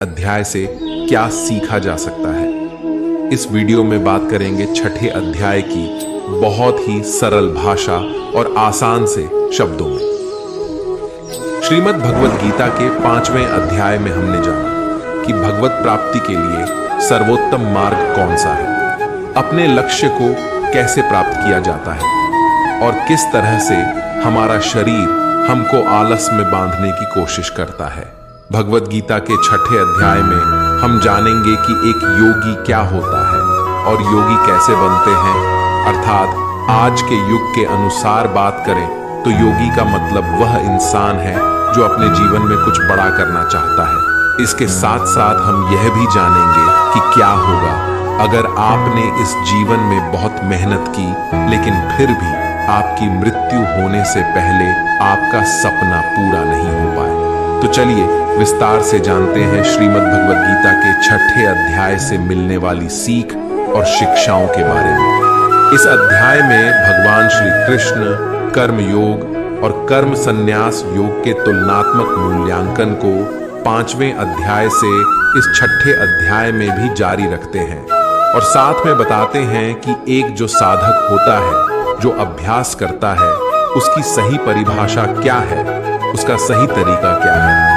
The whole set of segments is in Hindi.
अध्याय से क्या सीखा जा सकता है। इस वीडियो में बात करेंगे छठे अध्याय की बहुत ही सरल भाषा और आसान से शब्दों में। श्रीमद् भगवत गीता के 5वें अध्याय में हमने जाना कि भगवत प्राप्ति के लिए सर्वोत्तम मार्ग कौन सा है, अपने लक्ष्य को कैसे प्राप्त किया जाता है और किस तरह से हमारा शरीर हमको आलस में बांधने की कोशिश करता है। भगवत गीता के छठे अध्याय में हम जानेंगे कि एक योगी क्या होता है और योगी कैसे बनते हैं। अर्थात आज के युग के अनुसार बात करें तो योगी का मतलब वह इंसान है जो अपने जीवन में कुछ बड़ा करना चाहता है। इसके साथ साथ हम यह भी जानेंगे कि क्या होगा अगर आपने इस जीवन में बहुत मेहनत की लेकिन फिर भी आपकी मृत्यु होने से पहले आपका सपना पूरा नहीं हो पाए। तो चलिए विस्तार से जानते हैं श्रीमद् भगवत गीता के छठे अध्याय से मिलने वाली सीख और शिक्षाओं के बारे में। इस अध्याय में भगवान श्री कृष्ण कर्म योग और कर्म संन्यास योग के तुलनात्मक मूल्यांकन को 5वें अध्याय से इस छठे अध्याय में भी जारी रखते हैं और साथ में बताते हैं कि एक जो साधक होता है, जो अभ्यास करता है, उसकी सही परिभाषा क्या है, उसका सही तरीका क्या है।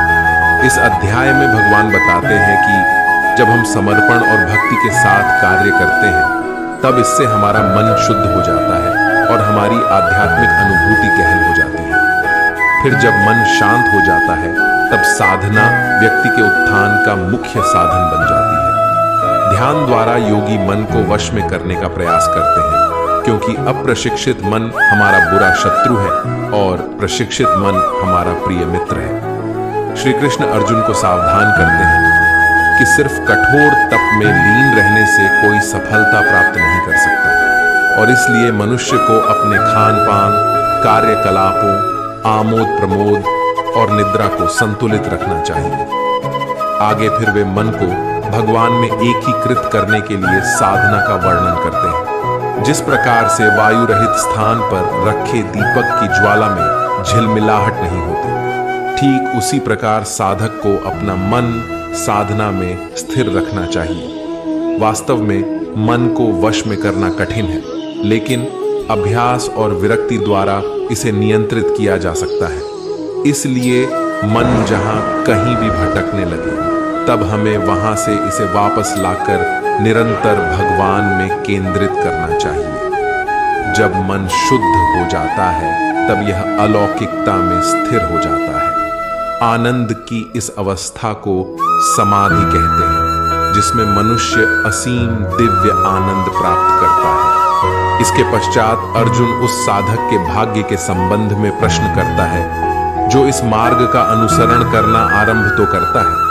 इस अध्याय में भगवान बताते हैं कि जब हम समर्पण और भक्ति के साथ कार्य करते हैं तब इससे हमारा मन शुद्ध हो जाता है और हमारी आध्यात्मिक अनुभूति गहन हो जाती है। फिर जब मन शांत हो जाता है तब साधना व्यक्ति के उत्थान का मुख्य साधन बन जाती है। ध्यान द्वारा योगी मन को वश में करने का प्रयास करते हैं क्योंकि अप्रशिक्षित मन हमारा बुरा शत्रु है और प्रशिक्षित मन हमारा प्रिय मित्र है। श्री कृष्ण अर्जुन को सावधान करते हैं कि सिर्फ कठोर तप में लीन रहने से कोई सफलता प्राप्त नहीं कर सकता और इसलिए मनुष्य को अपने खान पान, कार्यकलापों, आमोद प्रमोद और निद्रा को संतुलित रखना चाहिए। आगे फिर वे मन को भगवान में एकीकृत करने के लिए साधना का वर्णन करते हैं। जिस प्रकार से वायु रहित स्थान पर रखे दीपक की ज्वाला में झिलमिलाहट नहीं होती, ठीक उसी प्रकार साधक को अपना मन साधना में स्थिर रखना चाहिए। वास्तव में मन को वश में करना कठिन है, लेकिन अभ्यास और विरक्ति द्वारा इसे नियंत्रित किया जा सकता है। इसलिए मन जहां कहीं भी भटकने लगे तब हमें वहां से इसे वापस लाकर निरंतर भगवान में केंद्रित करना चाहिए। जब मन शुद्ध हो जाता है तब यह अलौकिकता में स्थिर हो जाता है। आनंद की इस अवस्था को समाधि कहते हैं, जिसमें मनुष्य असीम दिव्य आनंद प्राप्त करता है। इसके पश्चात अर्जुन उस साधक के भाग्य के संबंध में प्रश्न करता है जो इस मार्ग का अनुसरण करना आरंभ तो करता है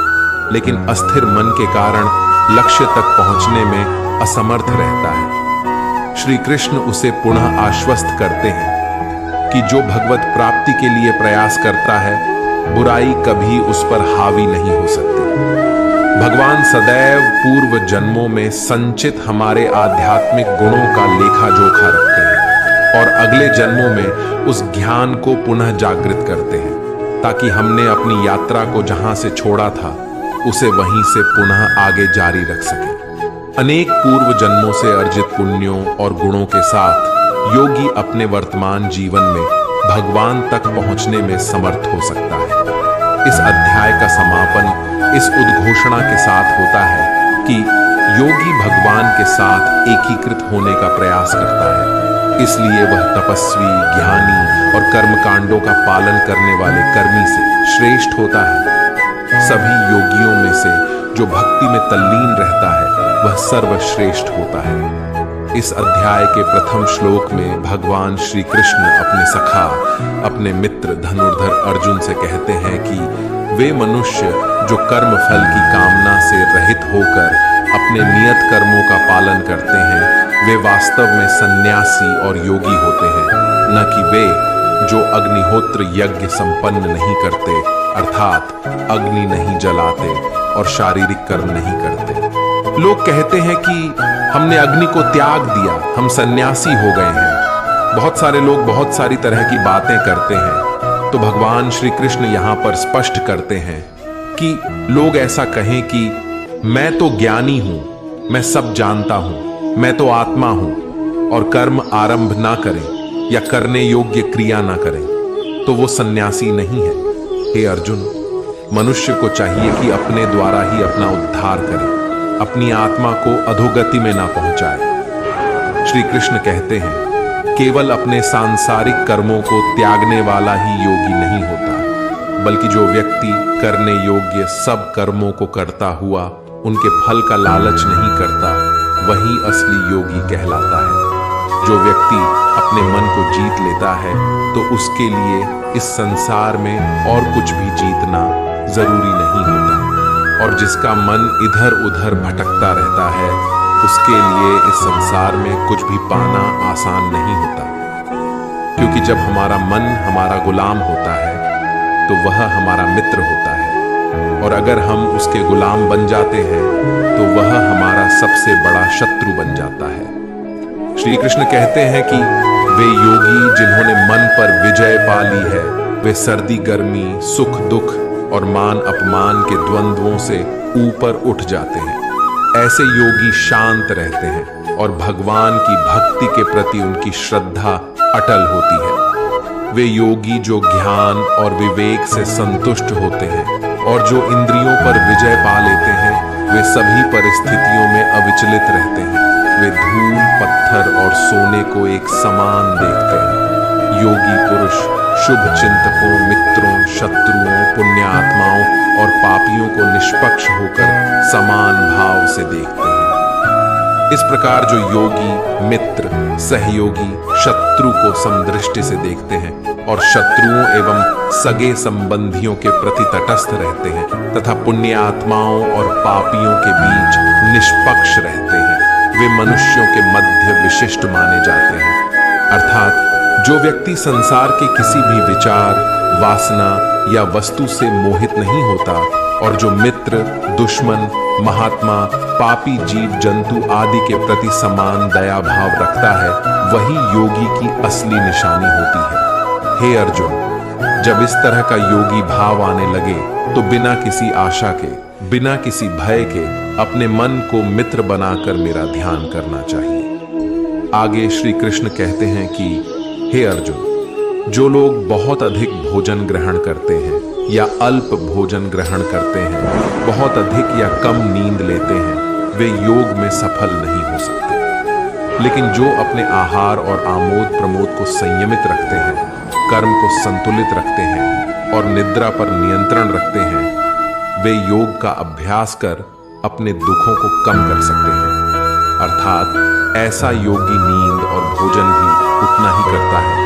लेकिन अस्थिर मन के कारण लक्ष्य तक पहुंचने में असमर्थ रहता है। श्री कृष्ण उसे पुनः आश्वस्त करते हैं कि जो भगवत प्राप्ति के लिए प्रयास करता है बुराई कभी उस पर हावी नहीं हो सकती। भगवान सदैव पूर्व जन्मों में संचित हमारे आध्यात्मिक गुणों का लेखा जोखा रखते हैं और अगले जन्मों में उस ज्ञान को पुनः जागृत करते हैं ताकि हमने अपनी यात्रा को जहां से छोड़ा था उसे वहीं से पुनः आगे जारी रख सके। अनेक पूर्व जन्मों से अर्जित पुण्यों और गुणों के साथ योगी अपने वर्तमान जीवन में भगवान तक पहुंचने में समर्थ हो सकता है। इस अध्याय का समापन इस उद्घोषणा के साथ होता है कि योगी भगवान के साथ एकीकृत होने का प्रयास करता है। इसलिए वह तपस्वी, ज्ञानी और कर्मकांडों का पालन करने वाले कर्मी से श्रेष्ठ होता है। सभी योगियों में से जो भक्ति में तल्लीन रहता है वह सर्वश्रेष्ठ होता है। इस अध्याय के प्रथम श्लोक में भगवान श्री कृष्ण अपने सखा, अपने मित्र धनुर्धर अर्जुन से कहते हैं कि वे मनुष्य जो कर्म फल की कामना से रहित होकर अपने नियत कर्मों का पालन करते हैं वे वास्तव में सन्यासी और योगी होते हैं, न कि वे जो अग्निहोत्र यज्ञ संपन्न नहीं करते, अर्थात अग्नि नहीं जलाते और शारीरिक कर्म नहीं करते। लोग कहते हैं कि हमने अग्नि को त्याग दिया, हम सन्यासी हो गए हैं। बहुत सारे लोग बहुत सारी तरह की बातें करते हैं। तो भगवान श्री कृष्ण यहाँ पर स्पष्ट करते हैं कि लोग ऐसा कहें कि मैं तो ज्ञानी हूं, मैं सब जानता हूं, मैं तो आत्मा हूं, और कर्म आरंभ ना करें या करने योग्य क्रिया ना करें, तो वो सन्यासी नहीं है। हे अर्जुन, मनुष्य को चाहिए कि अपने द्वारा ही अपना उद्धार करे, अपनी आत्मा को अधोगति में ना पहुंचाए। श्री कृष्ण कहते हैं, केवल अपने सांसारिक कर्मों को त्यागने वाला ही योगी नहीं होता, बल्कि जो व्यक्ति करने योग्य सब कर्मों को करता हुआ उनके फल का लालच नहीं करता, वही असली योगी कहलाता है। जो व्यक्ति अपने मन को जीत लेता है तो उसके लिए इस संसार में और कुछ भी जीतना जरूरी नहीं होता, और जिसका मन इधर उधर भटकता रहता है उसके लिए इस संसार में कुछ भी पाना आसान नहीं होता। क्योंकि जब हमारा मन हमारा गुलाम होता है तो वह हमारा मित्र होता है, और अगर हम उसके गुलाम बन जाते हैं तो वह हमारा सबसे बड़ा शत्रु बन जाता है। श्री कृष्ण कहते हैं कि वे योगी जिन्होंने मन पर विजय पा ली है, वे सर्दी गर्मी, सुख दुख और मान अपमान के द्वंद्वों से ऊपर उठ जाते हैं। ऐसे योगी शांत रहते हैं और भगवान की भक्ति के प्रति उनकी श्रद्धा अटल होती है। वे योगी जो ज्ञान और विवेक से संतुष्ट होते हैं और जो इंद्रियों पर विजय पा लेते हैं, वे सभी परिस्थितियों में अविचलित रहते हैं। वे धूल, पत्थर और सोने को एक समान देखते हैं। योगी पुरुष शुभ चिंतकों, मित्रों, शत्रुओं, पुण्यात्माओं और पापियों को निष्पक्ष होकर समान भाव से देखते हैं। इस प्रकार जो योगी मित्र, सहयोगी, शत्रु को समदृष्टि से देखते हैं और शत्रुओं एवं सगे संबंधियों के प्रति तटस्थ रहते हैं तथा पुण्यात्माओं और पापियों के बीच निष्पक्ष रहते हैं, वे मनुष्यों के मध्य विशिष्ट माने जाते हैं। अर्थात जो व्यक्ति संसार के किसी भी विचार, वासना या वस्तु से मोहित नहीं होता और जो मित्र, दुश्मन, महात्मा, पापी जीव जंतु आदि के प्रति समान दया भाव रखता है, वही योगी की असली निशानी होती है। हे अर्जुन, जब इस तरह का योगी भाव आने लगे तो बिना किसी आशा के, बिना किसी भय के अपने मन को मित्र बनाकर मेरा ध्यान करना चाहिए। आगे श्री कृष्ण कहते हैं कि हे अर्जुन, जो लोग बहुत अधिक भोजन ग्रहण करते हैं या अल्प भोजन ग्रहण करते हैं, बहुत अधिक या कम नींद लेते हैं, वे योग में सफल नहीं हो सकते। लेकिन जो अपने आहार और आमोद प्रमोद को संयमित रखते हैं, कर्म को संतुलित रखते हैं और निद्रा पर नियंत्रण रखते हैं, वे योग का अभ्यास कर अपने दुखों को कम कर सकते हैं। अर्थात ऐसा योगी नींद और भोजन भी उतना ही करता है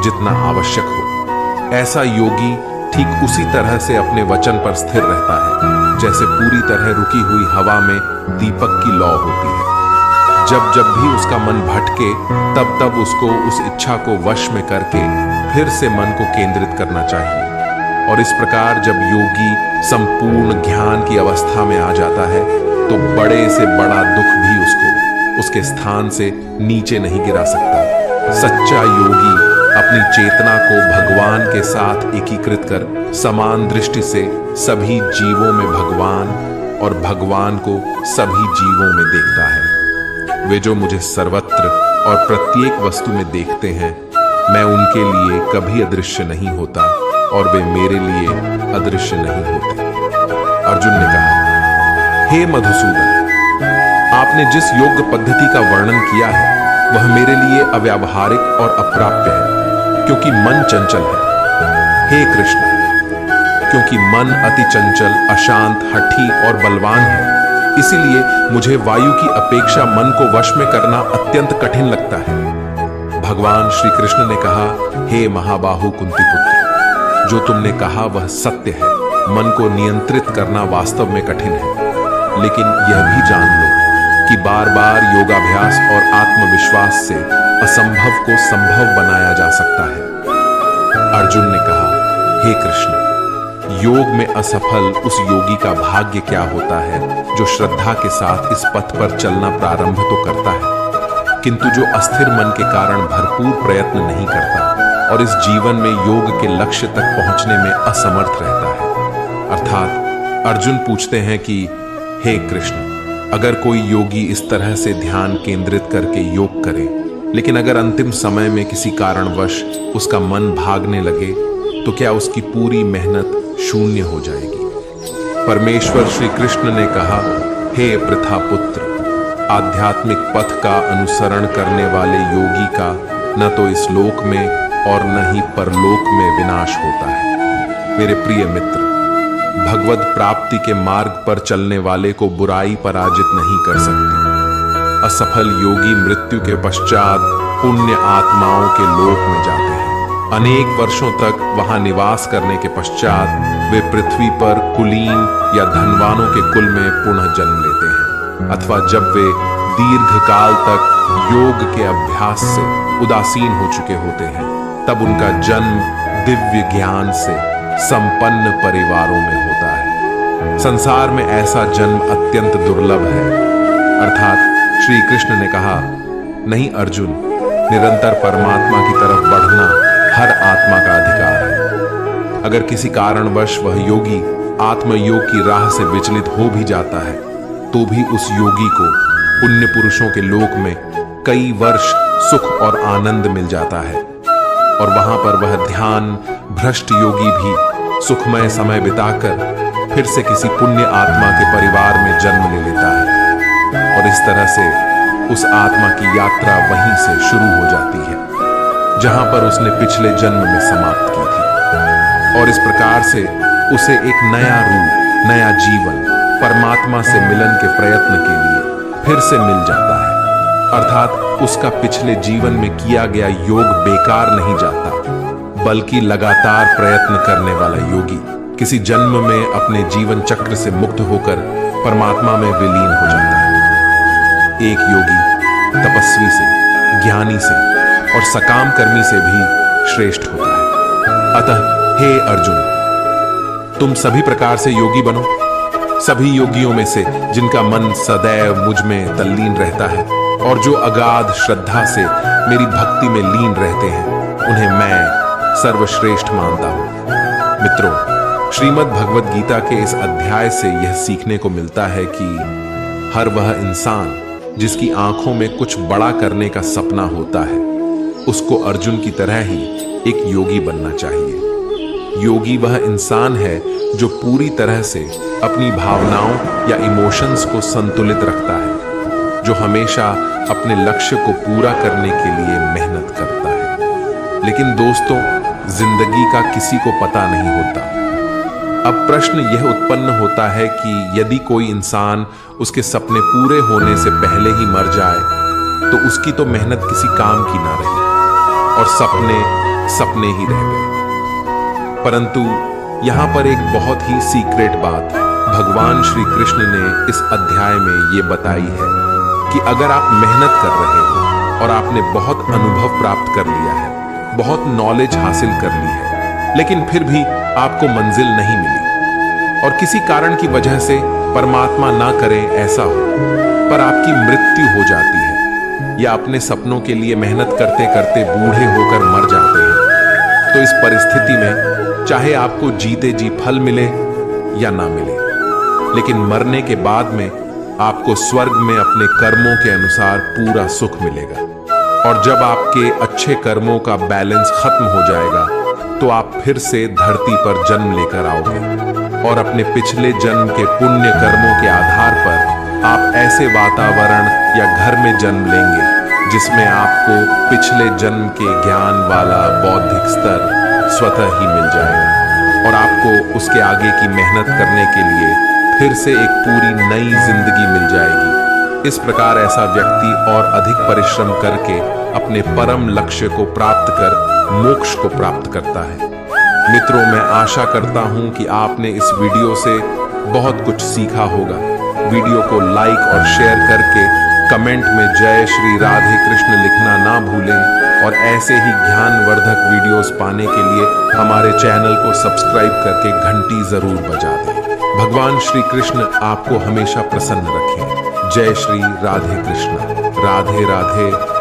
जितना आवश्यक हो। ऐसा योगी ठीक उसी तरह से अपने वचन पर स्थिर रहता है जैसे पूरी तरह रुकी हुई हवा में दीपक की लौ होती है। जब जब भी उसका मन भटके तब तब उसको उस इच्छा को वश में करके फिर से मन को केंद्रित करना चाहिए। और इस प्रकार जब योगी संपूर्ण ज्ञान की अवस्था में आ जाता है तो बड़े से बड़ा दुख भी उसको उसके स्थान से नीचे नहीं गिरा सकता। सच्चा योगी अपनी चेतना को भगवान के साथ एकीकृत कर समान दृष्टि से सभी जीवों में भगवान और भगवान को सभी जीवों में देखता है। वे जो मुझे सर्वत्र और प्रत्येक वस्तु में देखते हैं, मैं उनके लिए कभी अदृश्य नहीं होता और वे मेरे लिए अदृश्य नहीं होते। अर्जुन ने कहा, हे मधुसूदन, आपने जिस योग पद्धति का वर्णन किया है वह मेरे लिए अव्यावहारिक और अप्राप्य है, क्योंकि मन चंचल है। हे कृष्ण, क्योंकि मन अति चंचल, अशांत, हठी और बलवान है, इसीलिए मुझे वायु की अपेक्षा मन को वश में करना अत्यंत कठिन लगता है। भगवान श्री कृष्ण ने कहा, हे महाबाहु कुंती पुत्र, जो तुमने कहा वह सत्य है। मन को नियंत्रित करना वास्तव में कठिन है, लेकिन यह भी जान लो कि बार बार योगाभ्यास और आत्मविश्वास से असंभव को संभव बनाया जा सकता है। अर्जुन ने कहा, हे कृष्ण, योग में असफल उस योगी का भाग्य क्या होता है जो श्रद्धा के साथ इस पथ पर चलना प्रारंभ तो करता है, किंतु जो अस्थिर मन के कारण भरपूर प्रयत्न नहीं करता और इस जीवन में योग के लक्ष्य तक पहुंचने में असमर्थ रहता है। अर्थात अर्जुन पूछते हैं कि हे कृष्ण, अगर कोई योगी इस तरह से ध्यान केंद्रित करके योग करे, लेकिन अगर अंतिम समय में किसी कारणवश उसका मन भागने लगे, तो क्या उसकी पूरी मेहनत शून्य हो जाएगी? परमेश्वर श्री कृष्ण ने कहा, हे पृथा पुत्र, आध्यात्मिक पथ का अनुसरण करने वाले योगी का न तो इस लोक में और न ही परलोक में विनाश होता है। मेरे प्रिय मित्र, भगवत प्राप्ति के मार्ग पर चलने वाले को बुराई पराजित नहीं कर सकती। असफल योगी मृत्यु के पश्चात पुण्य आत्माओं के लोक में जाते हैं। अनेक वर्षों तक वहां निवास करने के पश्चात वे पृथ्वी पर कुलीन या धनवानों के कुल में पुनः जन्म लेते हैं, अथवा जब वे दीर्घ काल तक योग के अभ्यास से उदासीन हो चुके होते हैं, तब उनका जन्म दिव्य ज्ञान से संपन्न परिवारों में होता है। संसार में ऐसा जन्म अत्यंत दुर्लभ है। अर्थात श्री कृष्ण ने कहा, नहीं अर्जुन, निरंतर परमात्मा की तरफ बढ़ना हर आत्मा का अधिकार है। अगर किसी कारणवश वह योगी आत्मयोग की राह से विचलित हो भी जाता है, तो भी उस योगी को पुण्य पुरुषों के लोक में कई वर्ष सुख और आनंद मिल जाता है, और वहां पर वह ध्यान भ्रष्ट योगी भी सुखमय समय बिताकर फिर से किसी पुण्य आत्मा के परिवार में जन्म ले लेता है, और इस तरह से उस आत्मा की यात्रा वहीं से शुरू हो जाती है जहां पर उसने पिछले जन्म में समाप्त की थी। और इस प्रकार से उसे एक नया रूप, नया जीवन परमात्मा से मिलन के प्रयत्न के लिए फिर से मिल जाता है। अर्थात उसका पिछले जीवन में किया गया योग बेकार नहीं जाता, बल्कि लगातार प्रयत्न करने वाला योगी किसी जन्म में अपने जीवन चक्र से मुक्त होकर परमात्मा में विलीन हो जाता है। एक योगी तपस्वी से, ज्ञानी से और सकाम कर्मी से भी श्रेष्ठ होता है। अतः हे अर्जुन, तुम सभी प्रकार से योगी बनो। सभी योगियों में से जिनका मन सदैव मुझ में तल्लीन रहता है और जो अगाध श्रद्धा से मेरी भक्ति में लीन रहते हैं, उन्हें मैं सर्वश्रेष्ठ मानता हूं। मित्रों, श्रीमद् भगवद गीता के इस अध्याय से यह सीखने को मिलता है कि हर वह इंसान जिसकी आंखों में कुछ बड़ा करने का सपना होता है, उसको अर्जुन की तरह ही एक योगी बनना चाहिए। योगी वह इंसान है जो पूरी तरह से अपनी भावनाओं या इमोशंस को संतुलित रखता है, जो हमेशा अपने लक्ष्य को पूरा करने के लिए मेहनत करता है। लेकिन दोस्तों, जिंदगी का किसी को पता नहीं होता। अब प्रश्न यह उत्पन्न होता है कि यदि कोई इंसान उसके सपने पूरे होने से पहले ही मर जाए, तो उसकी तो मेहनत किसी काम की ना रही और सपने सपने ही रह गए। परंतु यहां पर एक बहुत ही सीक्रेट बात भगवान श्री कृष्ण ने इस अध्याय में ये बताई है कि अगर आप मेहनत कर रहे हो और आपने बहुत अनुभव प्राप्त कर लिया है, बहुत नॉलेज हासिल कर ली है, लेकिन फिर भी आपको मंजिल नहीं मिली और किसी कारण की वजह से परमात्मा ना करे ऐसा हो, पर आपकी मृत्यु हो जाती है या अपने सपनों के लिए मेहनत करते करते बूढ़े होकर मर जाते हैं, तो इस परिस्थिति में चाहे आपको जीते जी फल मिले या ना मिले, लेकिन मरने के बाद में आपको स्वर्ग में अपने कर्मों के अनुसार पूरा सुख मिलेगा। और जब आपके अच्छे कर्मों का बैलेंस खत्म हो जाएगा, तो आप फिर से धरती पर जन्म लेकर आओगे और अपने पिछले जन्म के पुण्य कर्मों के आधार पर आप ऐसे वातावरण या घर में जन्म लेंगे जिसमें आपको पिछले जन्म के ज्ञान वाला बौद्धिक स्तर स्वतः ही मिल जाएगा और आपको उसके आगे की मेहनत करने के लिए फिर से एक पूरी नई जिंदगी मिल जाएगी। इस प्रकार ऐसा व्यक्ति और अधिक परिश्रम करके अपने परम लक्ष्य को प्राप्त कर मोक्ष को प्राप्त करता है। मित्रों, मैं आशा करता हूं कि आपने इस वीडियो से बहुत कुछ सीखा होगा। वीडियो को लाइक और शेयर करके कमेंट में जय श्री राधे कृष्ण लिखना ना भूलें और ऐसे ही ज्ञानवर्धक वीडियोस पाने के लिए हमारे चैनल को सब्सक्राइब करके घंटी जरूर बजा दें। भगवान श्री कृष्ण आपको हमेशा प्रसन्न रखें। जय श्री राधे कृष्ण। राधे राधे।